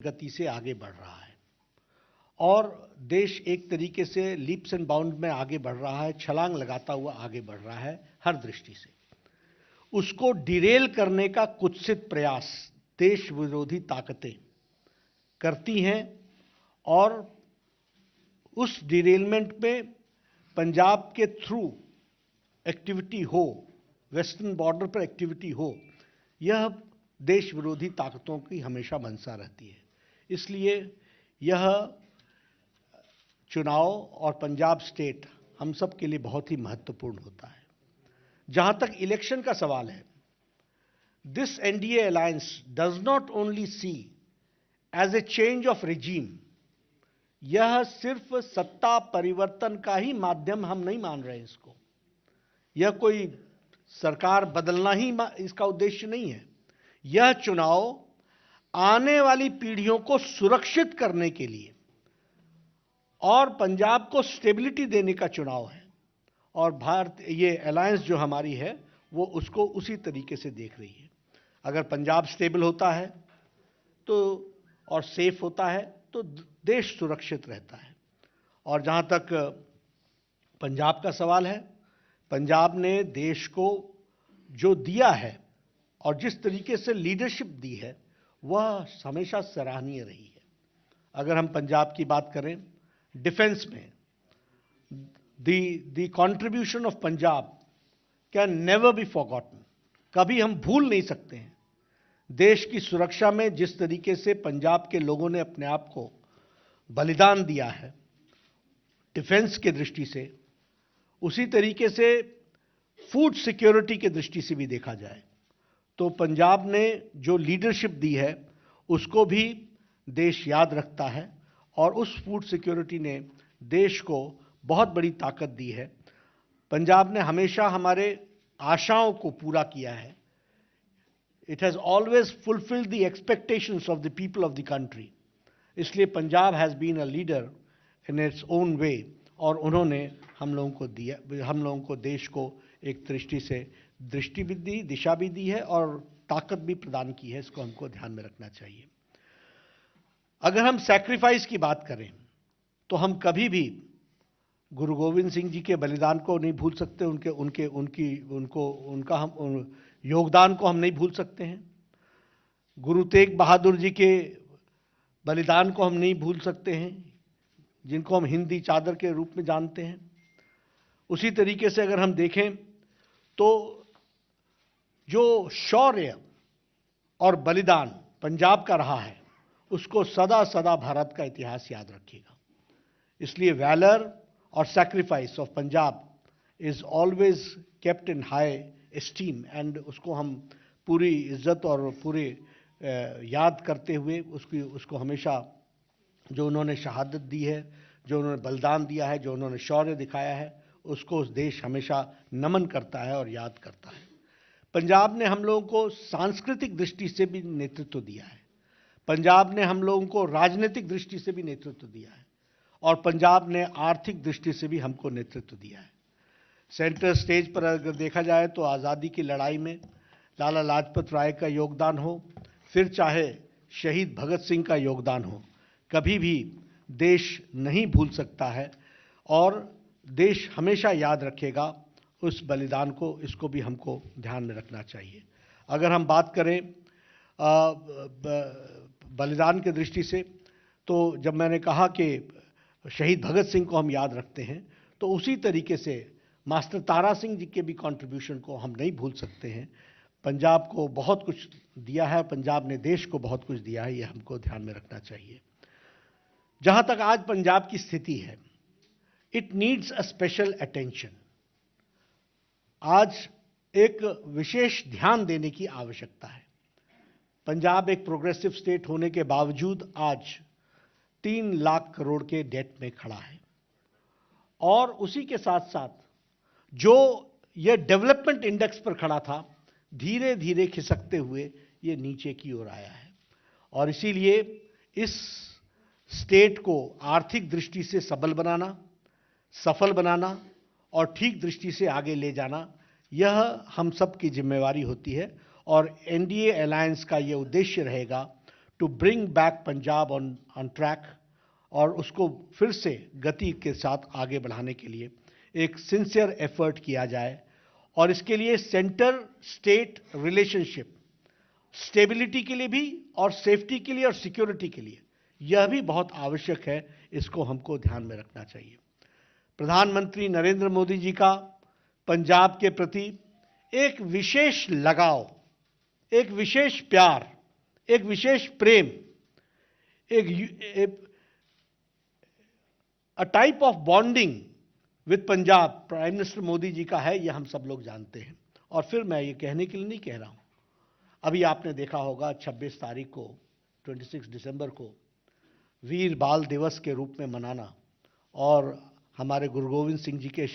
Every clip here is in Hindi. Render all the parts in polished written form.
गति से आगे बढ़ रहा है और देश एक तरीके से लीप्स एंड बाउंड में आगे बढ़ रहा है, छलांग लगाता हुआ आगे बढ़ रहा है हर दृष्टि से। उसको डिरेल करने का कुत्सित प्रयास देश विरोधी ताकतें करती हैं और उस डिरेलमेंट में पंजाब के थ्रू एक्टिविटी हो, वेस्टर्न बॉर्डर पर एक्टिविटी हो, यह देश विरोधी ताकतों की हमेशा मंशा रहती है। इसलिए यह चुनाव और पंजाब स्टेट हम सब के लिए बहुत ही महत्वपूर्ण होता है। जहां तक इलेक्शन का सवाल है, this NDA alliance does not only see as a change of regime, यह सिर्फ सत्ता परिवर्तन का ही माध्यम हम नहीं मान रहे हैं इसको। यह कोई सरकार बदलना ही इसका उद्देश्य नहीं है। यह चुनाव आने वाली पीढ़ियों को सुरक्षित करने के लिए और पंजाब को स्टेबिलिटी देने का चुनाव है और भारत ये अलायंस जो हमारी है वो उसको उसी तरीके से देख रही है। अगर पंजाब स्टेबल होता है तो और सेफ होता है तो देश सुरक्षित रहता है। और जहां तक पंजाब का सवाल है, पंजाब ने देश को जो दिया है और जिस तरीके से लीडरशिप दी है वह हमेशा सराहनीय रही है। अगर हम पंजाब की बात करें, डिफेंस में the contribution of Punjab can never be forgotten, कभी हम भूल नहीं सकते हैं। देश की सुरक्षा में जिस तरीके से पंजाब के लोगों ने अपने आप को बलिदान दिया है डिफेंस के दृष्टि से, उसी तरीके से फूड सिक्योरिटी के दृष्टि से भी देखा जाए तो पंजाब ने जो लीडरशिप दी है उसको भी देश याद रखता है और उस फूड सिक्योरिटी ने देश को बहुत बड़ी ताकत दी है। पंजाब ने हमेशा हमारे आशाओं को पूरा किया है। It has always fulfilled the expectations of the people of the country. इसलिए Punjab has been a leader in its own way और उन्होंने हम लोगों को दिया, हम लोगों को देश को एक दृष्टि से दृष्टि भी दी, दिशा भी दी है और ताकत भी प्रदान की है। इसको हमको ध्यान में रखना चाहिए। अगर हम सैक्रिफाइस की बात करें तो हम कभी भी गुरु गोविंद सिंह जी के बलिदान को नहीं भूल सकते, उनका हम योगदान को हम नहीं भूल सकते हैं। गुरु तेग बहादुर जी के बलिदान को हम नहीं भूल सकते हैं, जिनको हम हिंदी चादर के रूप में जानते हैं। उसी तरीके से अगर हम देखें तो जो शौर्य और बलिदान पंजाब का रहा है उसको सदा सदा भारत का इतिहास याद रखेगा। इसलिए वैलर और sacrifice of Punjab is always kept in high esteem and उसको हम पूरी इज्जत और पूरे याद करते हुए उसको हमेशा जो उन्होंने शहादत दी है, जो उन्होंने बलिदान दिया है, जो उन्होंने शौर्य दिखाया है, उसको उस देश हमेशा नमन करता है और याद करता है। पंजाब ने हम लोगों को सांस्कृतिक दृष्टि से भी नेतृत्व दिया है। पंजाब ने हम लोगों को राजनीतिक दृष्टि से भी नेतृत्व दिया है और पंजाब ने आर्थिक दृष्टि से भी हमको नेतृत्व दिया है। सेंटर स्टेज पर अगर देखा जाए तो आज़ादी की लड़ाई में लाला लाजपत राय का योगदान हो, फिर चाहे शहीद भगत सिंह का योगदान हो, कभी भी देश नहीं भूल सकता है और देश हमेशा याद रखेगा उस बलिदान को। इसको भी हमको ध्यान में रखना चाहिए। अगर हम बात करें बलिदान के दृष्टि से, तो जब मैंने कहा कि शहीद भगत सिंह को हम याद रखते हैं तो उसी तरीके से मास्टर तारा सिंह जी के भी कंट्रीब्यूशन को हम नहीं भूल सकते हैं। पंजाब को बहुत कुछ दिया है, पंजाब ने देश को बहुत कुछ दिया है, ये हमको ध्यान में रखना चाहिए। जहां तक आज पंजाब की स्थिति है, it needs a special attention. आज एक विशेष ध्यान देने की आवश्यकता है। पंजाब एक प्रोग्रेसिव स्टेट होने के बावजूद आज 3 लाख करोड़ के डेट में खड़ा है और उसी के साथ साथ जो यह डेवलपमेंट इंडेक्स पर खड़ा था, धीरे धीरे खिसकते हुए ये नीचे की ओर आया है। और इसीलिए इस स्टेट को आर्थिक दृष्टि से सबल बनाना, सफल बनाना और ठीक दृष्टि से आगे ले जाना, यह हम सब की जिम्मेवारी होती है और एनडीए अलायंस का ये उद्देश्य रहेगा to bring back Punjab on track और उसको फिर से गति के साथ आगे बढ़ाने के लिए एक सिंसियर एफर्ट किया जाए। और इसके लिए सेंटर स्टेट रिलेशनशिप स्टेबिलिटी के लिए भी और सेफ्टी के लिए और सिक्योरिटी के लिए यह भी बहुत आवश्यक है, इसको हमको ध्यान में रखना चाहिए। प्रधानमंत्री नरेंद्र मोदी जी का पंजाब के प्रति एक विशेष लगाव, एक विशेष प्यार, एक विशेष प्रेम, a type of bonding with Punjab prime minister Modi ji का है, यह हम सब लोग जानते हैं। और फिर मैं ये कहने के लिए नहीं कह रहा हूं, अभी आपने देखा होगा 26 तारीख को 26 दिसंबर को वीर बाल दिवस के रूप में मनाना और हमारे गुरु गोविंद सिंह जी के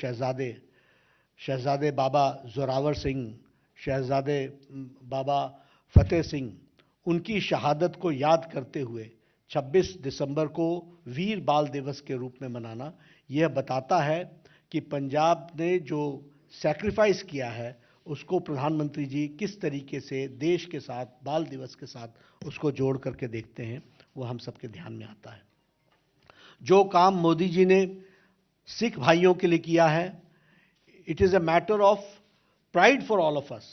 शहजादे बाबा जोरावर सिंह, शहजादे बाबा फतेह सिंह, उनकी शहादत को याद करते हुए 26 दिसंबर को वीर बाल दिवस के रूप में मनाना, यह बताता है कि पंजाब ने जो सैक्रिफाइस किया है उसको प्रधानमंत्री जी किस तरीके से देश के साथ, बाल दिवस के साथ उसको जोड़ करके देखते हैं, वो हम सबके ध्यान में आता है। जो काम मोदी जी ने सिख भाइयों के लिए किया है, it is a matter of pride for all of us,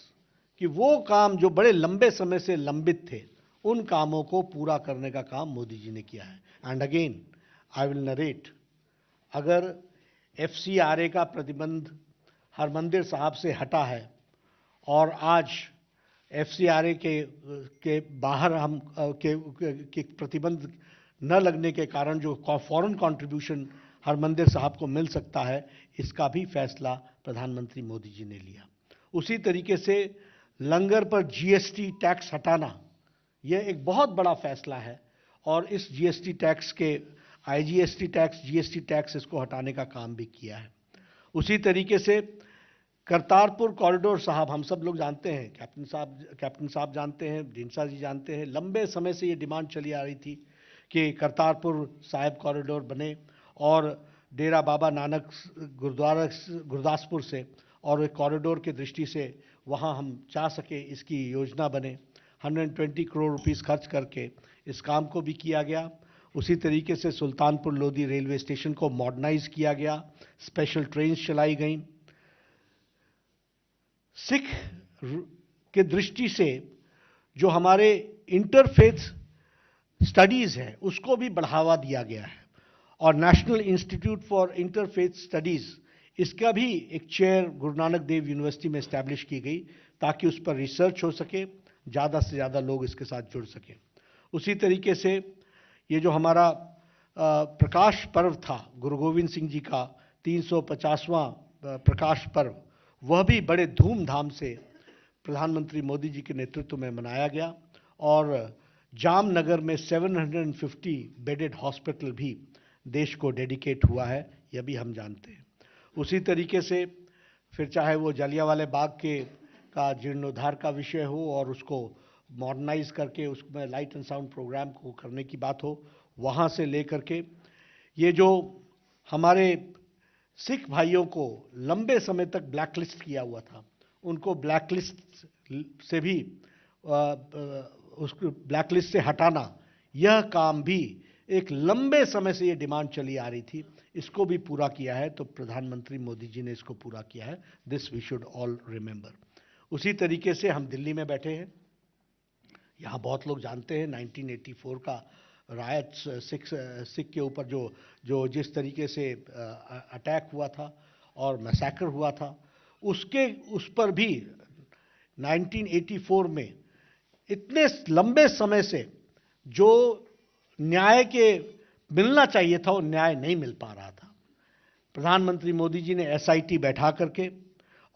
कि वो काम जो बड़े लंबे समय से लंबित थे, उन कामों को पूरा करने का काम मोदी जी ने किया है। And again I will narrate, अगर FCRA का प्रतिबंध हरमंदिर साहब से हटा है और आज FCRA के बाहर हम के प्रतिबंध न लगने के कारण जो फॉरेन कंट्रीब्यूशन हरमंदिर साहब को मिल सकता है, इसका भी फैसला प्रधानमंत्री मोदी जी ने लिया। उसी तरीके से लंगर पर GST टैक्स हटाना, यह एक बहुत बड़ा फैसला है और इस GST टैक्स के IGST टैक्स, GST टैक्स, इसको हटाने का काम भी किया है। उसी तरीके से करतारपुर कॉरिडोर साहब, हम सब लोग जानते हैं, कैप्टन साहब जानते हैं, ढींडसा जी जानते हैं, लंबे समय से ये डिमांड चली आ रही थी कि करतारपुर साहिब कॉरिडोर बने और डेरा बाबा नानक गुरुद्वारा गुरदासपुर से और एक कॉरिडोर की दृष्टि से वहाँ हम चाह सके, इसकी योजना बने। 120 करोड़ रुपीस खर्च करके इस काम को भी किया गया। उसी तरीके से सुल्तानपुर लोधी रेलवे स्टेशन को मॉडर्नाइज किया गया, स्पेशल ट्रेन चलाई गई। सिख के दृष्टि से जो हमारे इंटरफेथ स्टडीज़ है उसको भी बढ़ावा दिया गया है और national institute for interfaith studies, इसका भी एक चेयर गुरु नानक देव यूनिवर्सिटी में इस्टेब्लिश की गई ताकि उस पर रिसर्च हो सके, ज़्यादा से ज़्यादा लोग इसके साथ जुड़ सकें। उसी तरीके से ये जो हमारा प्रकाश पर्व था, गुरु गोविंद सिंह जी का 350वां प्रकाश पर्व, वह भी बड़े धूमधाम से प्रधानमंत्री मोदी जी के नेतृत्व में मनाया गया और जामनगर में 750 बेडेड हॉस्पिटल भी देश को डेडिकेट हुआ है, यह भी हम जानते हैं। उसी तरीके से फिर चाहे वो जलियांवाला बाग का जीर्णोद्धार का विषय हो और उसको मॉडर्नाइज करके उसमें लाइट एंड साउंड प्रोग्राम को करने की बात हो, वहाँ से लेकर के ये जो हमारे सिख भाइयों को लंबे समय तक ब्लैकलिस्ट किया हुआ था, उनको ब्लैकलिस्ट से भी उसको ब्लैकलिस्ट से हटाना, यह काम भी एक लंबे समय से ये डिमांड चली आ रही थी, इसको भी पूरा किया है। तो प्रधानमंत्री मोदी जी ने इसको पूरा किया है, this we should all remember. उसी तरीके से हम दिल्ली में बैठे हैं, यहाँ बहुत लोग जानते हैं 1984 का रायट सिख के ऊपर जो जिस तरीके से अटैक हुआ था और मैसेकर हुआ था, उस पर भी 1984 में इतने लंबे समय से जो न्याय के मिलना चाहिए था वो न्याय नहीं मिल पा रहा था। प्रधानमंत्री मोदी जी ने SIT बैठा करके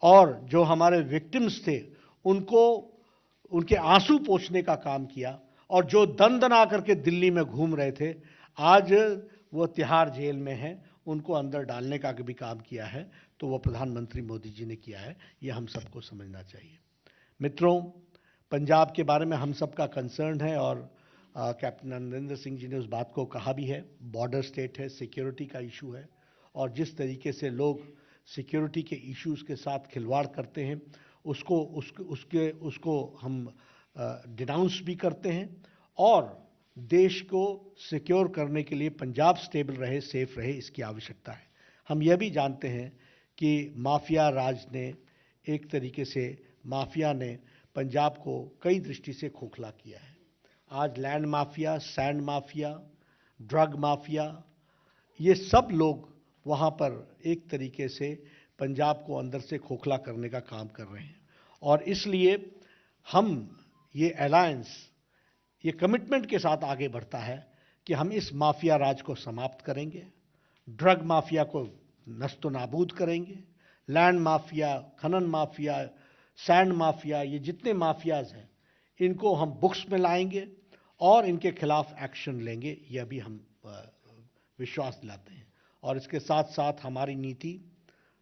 और जो हमारे विक्टिम्स थे उनको उनके आंसू पोंछने का काम किया और जो दन करके दिल्ली में घूम रहे थे, आज वो तिहाड़ जेल में हैं, उनको अंदर डालने का भी काम किया है, तो वो प्रधानमंत्री मोदी जी ने किया है, ये हम सबको समझना चाहिए। मित्रों, पंजाब के बारे में हम सबका कंसर्न है और कैप्टन अमरिंदर सिंह जी ने उस बात को कहा भी है, बॉर्डर स्टेट है, सिक्योरिटी का इशू है और जिस तरीके से लोग सिक्योरिटी के इश्यूज़ के साथ खिलवाड़ करते हैं उसको हम डिनाउंस भी करते हैं और देश को सिक्योर करने के लिए पंजाब स्टेबल रहे, सेफ रहे, इसकी आवश्यकता है। हम यह भी जानते हैं कि माफिया राज ने एक तरीके से माफिया ने पंजाब को कई दृष्टि से खोखला किया है। आज land mafia, sand mafia, drug mafia, ये सब लोग वहाँ पर एक तरीके से पंजाब को अंदर से खोखला करने का काम कर रहे हैं। और इसलिए हम ये अलायंस, ये कमिटमेंट के साथ आगे बढ़ता है कि हम इस माफिया राज को समाप्त करेंगे, ड्रग माफिया को नस्तो नाबूद करेंगे, लैंड माफिया, खनन माफिया, सैंड माफिया, ये जितने माफियाज हैं इनको हम बुक्स में लाएंगे और इनके खिलाफ एक्शन लेंगे, यह भी हम विश्वास दिलाते हैं। और इसके साथ साथ हमारी नीति,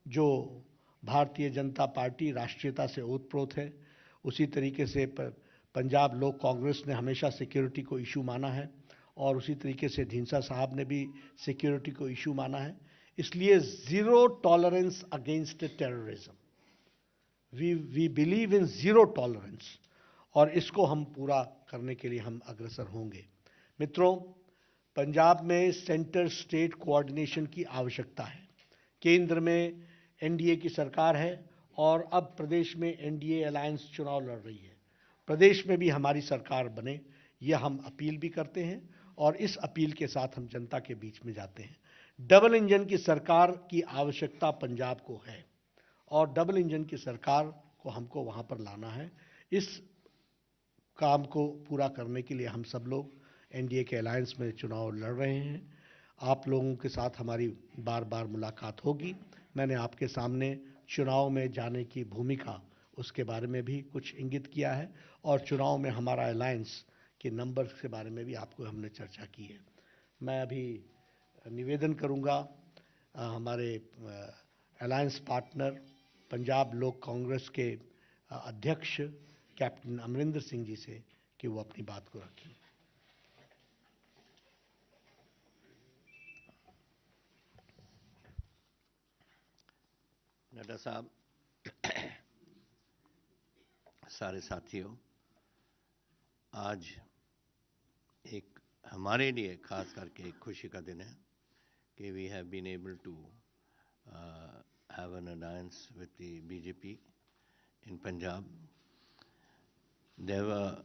जो भारतीय जनता पार्टी राष्ट्रीयता से ओतप्रोत है, उसी तरीके से पंजाब लोक कांग्रेस ने हमेशा सिक्योरिटी को इशू माना है और उसी तरीके से ढींसा साहब ने भी सिक्योरिटी को इशू माना है। इसलिए zero tolerance against terrorism, we believe in zero tolerance, और इसको हम पूरा करने के लिए हम अग्रसर होंगे। मित्रों, पंजाब में सेंटर स्टेट कोऑर्डिनेशन की आवश्यकता है। केंद्र में एनडीए की सरकार है और अब प्रदेश में एनडीए अलायंस चुनाव लड़ रही है। प्रदेश में भी हमारी सरकार बने, यह हम अपील भी करते हैं और इस अपील के साथ हम जनता के बीच में जाते हैं। डबल इंजन की सरकार की आवश्यकता पंजाब को है और डबल इंजन की सरकार को हमको वहाँ पर लाना है। इस काम को पूरा करने के लिए हम सब लोग एनडीए के अलायंस में चुनाव लड़ रहे हैं। आप लोगों के साथ हमारी बार बार मुलाकात होगी। मैंने आपके सामने चुनाव में जाने की भूमिका, उसके बारे में भी कुछ इंगित किया है और चुनाव में हमारा अलायंस के नंबर के बारे में भी आपको हमने चर्चा की है। मैं अभी निवेदन करूंगा हमारे अलायंस पार्टनर पंजाब लोक कांग्रेस के अध्यक्ष कैप्टन अमरिंदर सिंह जी से कि वो अपनी बात को रखें। नड्डा साहब, सारे साथियों, आज एक हमारे लिए खास करके एक खुशी का दिन है कि we have been able to have an alliance with the BJP in Punjab. There were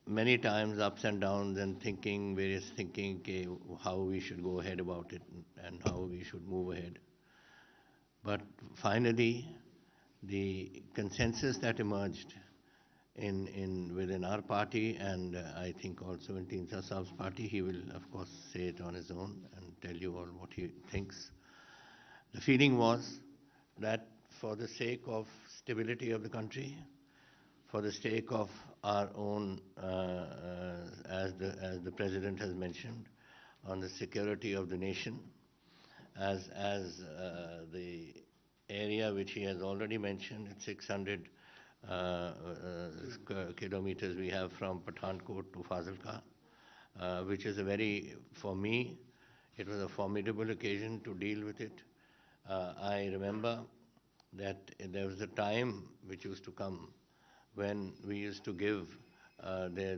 many times ups and downs and various thinking how we should go ahead about it and how we should move ahead. But finally, the consensus that emerged within our party, and I think also in Tinsa Saab's party, he will of course say it on his own and tell you all what he thinks. The feeling was that for the sake of stability of the country, for the sake of our own, as the President has mentioned, on the security of the nation, as the area which he has already mentioned, it's 600 kilometers we have from Pathankot to Fazilka, which is for me, it was a formidable occasion to deal with it. I remember that there was a time which used to come when we used to give, there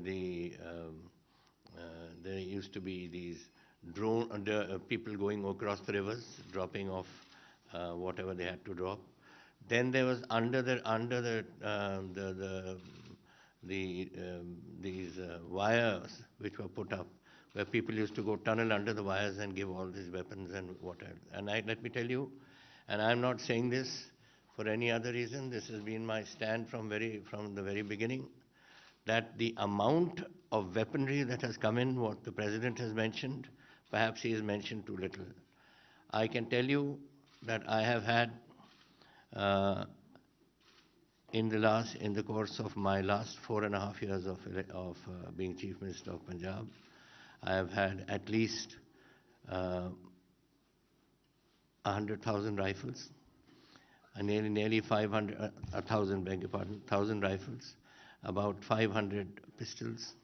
used to be these people going across the rivers, dropping off whatever they had to drop. Then there was these wires which were put up, where people used to go tunnel under the wires and give all these weapons and whatever. And let me tell you, and I'm not saying this for any other reason, this has been my stand from the very beginning, that the amount of weaponry that has come in, what the President has mentioned, perhaps he has mentioned too little. I can tell you that I have had, in the course of my last 4.5 years of being Chief Minister of Punjab, I have had at least 100,000 rifles, nearly 1,000 rifles, about 500 pistols.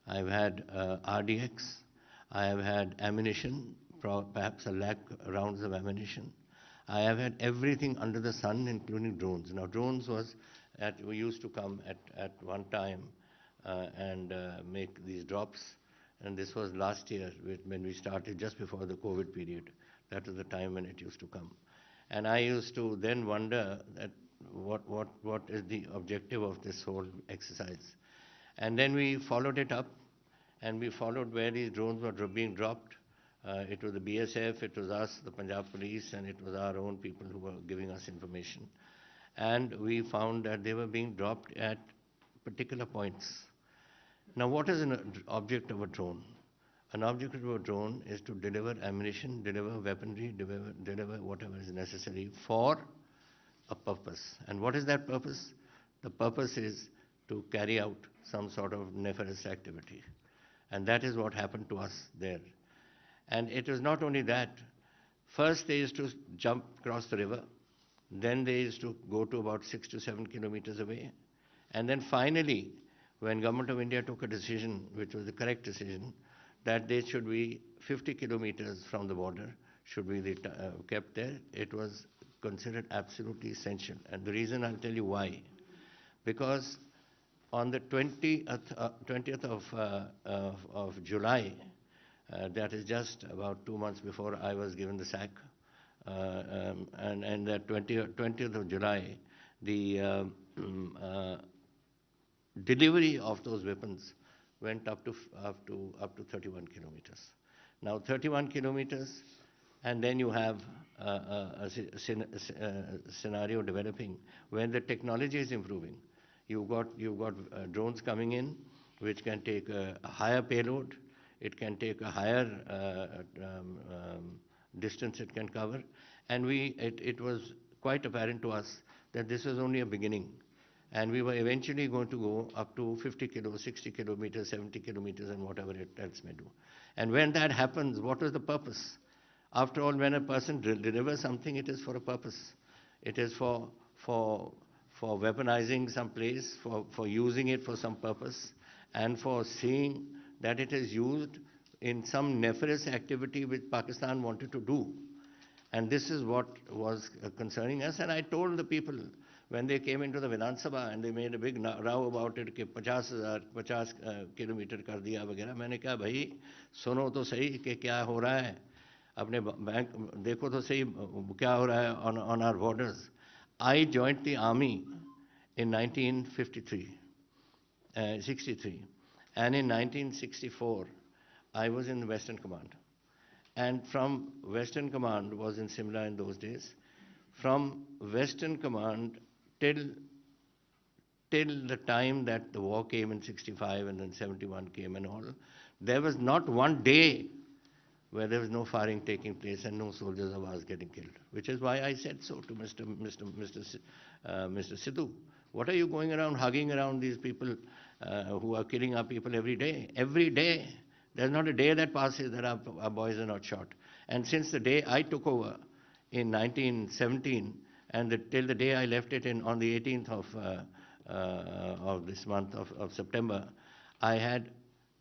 I've had RDX. I have had ammunition, perhaps 1 lakh rounds of ammunition. I have had everything under the sun, including drones. Now, drones we used to come at one time and make these drops. and this was last year when we started, just before the COVID period. That was the time when it used to come. And I used to then wonder that what is the objective of this whole exercise. And then we followed it up, and we followed where these drones were being dropped. It was the BSF, it was us, the Punjab police, and it was our own people who were giving us information. And we found that they were being dropped at particular points. Now, what is an object of a drone? An object of a drone is to deliver ammunition, deliver weaponry, deliver whatever is necessary for a purpose. And what is that purpose? The purpose is to carry out some sort of nefarious activity. And that is what happened to us there. And it was not only that. First they used to jump across the river. Then they used to go to about 6 to 7 kilometers away. And then finally, when Government of India took a decision, which was the correct decision, that they should be 50 kilometers from the border, should be kept there, it was considered absolutely essential. And the reason, I'll tell you why. Because on the 20th of July, that is just about 2 months before I was given the sack, and that 20th of July, the delivery of those weapons went up to 31 kilometers. Now 31 kilometers, and then you have a scenario developing when the technology is improving. You've got drones coming in, which can take a higher payload. It can take a higher distance it can cover, and it was quite apparent to us that this was only a beginning. And we were eventually going to go up to 50 kilos, 60 kilometers, 70 kilometers, and whatever it else may do. And when that happens, what is the purpose? After all, when a person delivers something, it is for a purpose. It is for weaponizing some place, for using it for some purpose, and for seeing that it is used in some nefarious activity which Pakistan wanted to do. And this is what was concerning us. And I told the people, when they came into the Vidhan Sabha and they made a big row about it, कि 50 किलोमीटर कर दिया वगैरह, मैंने कहा भाई सुनो तो सही कि क्या हो रहा है, अपने बैंक देखो तो सही क्या हो रहा है on our borders. I joined the army in 1963, and in 1964 I was in the Western Command. And from Western Command was in Simla in those days. From Western Command till the time that the war came in 65 and then 71 came and all, there was not one day where there was no firing taking place and no soldiers of ours getting killed. Which is why I said so to Mr. Sidhu. What are you going around hugging around these people who are killing our people every day? Every day. There's not a day that passes that our boys are not shot. And since the day I took over in 1917, and till the day I left it on the 18th of this month of September, I had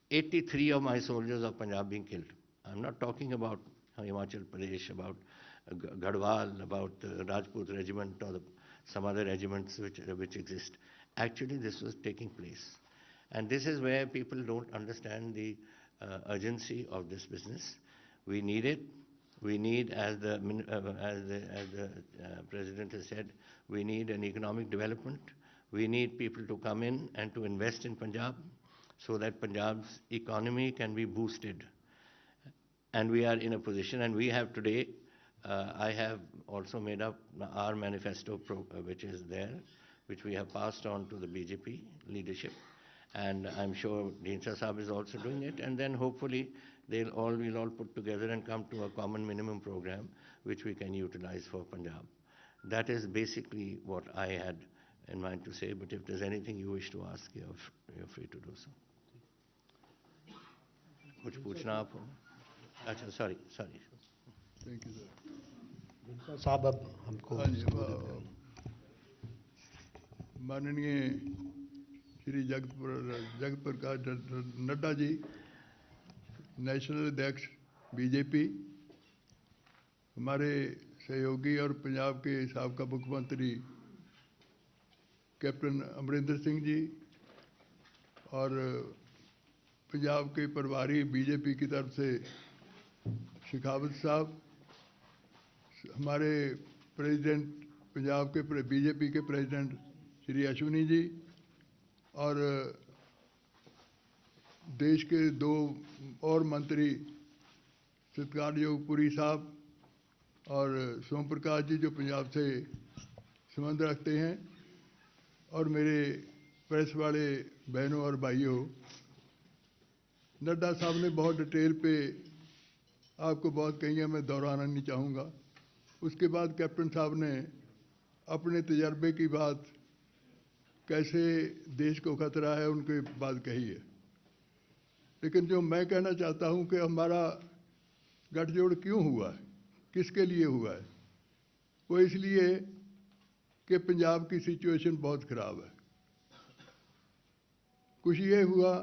83 of my soldiers of Punjab being killed. I'm not talking about Himachal Pradesh, about Garhwal, about the Rajput regiment or some other regiments which exist. Actually, this was taking place. And this is where people don't understand the urgency of this business. We need it. We need, as the President has said, we need an economic development. We need people to come in and to invest in Punjab so that Punjab's economy can be boosted. And we are in a position, and we have today, I have also made up our manifesto, which is there, which we have passed on to the BJP leadership. And I'm sure Dean Sahab is also doing it. And then hopefully we'll all put together and come to a common minimum program which we can utilize for Punjab. That is basically what I had in mind to say. But if there's anything you wish to ask, you're free to do so. कुछ पूछना आपको? अच्छा, sorry. Thank you, sir. साहब अब हमको माननीय श्री जगत प्रकाश नड्डा जी, नेशनल अध्यक्ष बीजेपी, हमारे सहयोगी और पंजाब के साबका मुख्यमंत्री कैप्टन अमरिंदर सिंह जी, और पंजाब के प्रभारी बीजेपी की तरफ से शेखावत साहब, हमारे प्रेसिडेंट पंजाब के बीजेपी के प्रेसिडेंट श्री अश्विनी जी, और देश के दो और मंत्री सत्कारयोग पुरी साहब और सोम प्रकाश जी जो पंजाब से संबंध रखते हैं, और मेरे प्रेस वाले बहनों और भाइयों, नड्डा साहब ने बहुत डिटेल पे आपको बहुत कही है, मैं दोहराना नहीं चाहूँगा। उसके बाद कैप्टन साहब ने अपने तजर्बे की बात, कैसे देश को खतरा है, उनके बात कही है। लेकिन जो मैं कहना चाहता हूं कि हमारा गठजोड़ क्यों हुआ है, किसके लिए हुआ है, वो इसलिए कि पंजाब की सिचुएशन बहुत ख़राब है। कुछ ये हुआ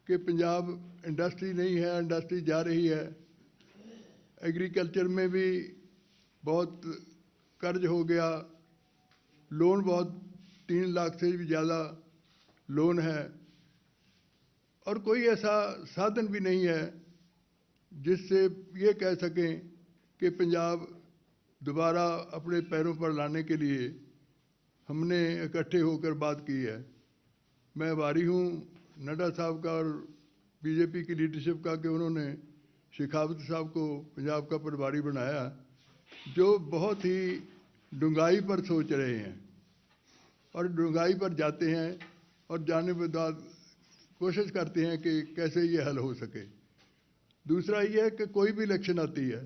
कि पंजाब इंडस्ट्री नहीं है, इंडस्ट्री जा रही है, एग्रीकल्चर में भी बहुत कर्ज हो गया, लोन बहुत 3 लाख से भी ज़्यादा लोन है, और कोई ऐसा साधन भी नहीं है जिससे ये कह सकें कि पंजाब दोबारा अपने पैरों पर लाने के लिए हमने इकट्ठे होकर बात की है। मैं आभारी हूँ नड्डा साहब का और बीजेपी की लीडरशिप का कि उन्होंने शेखावत साहब को पंजाब का प्रभारी बनाया, जो बहुत ही डूंघाई पर सोच रहे हैं और डूंघाई पर जाते हैं, और जाने के बाद कोशिश करते हैं कि कैसे ये हल हो सके। दूसरा ये है कि कोई भी इलेक्शन आती है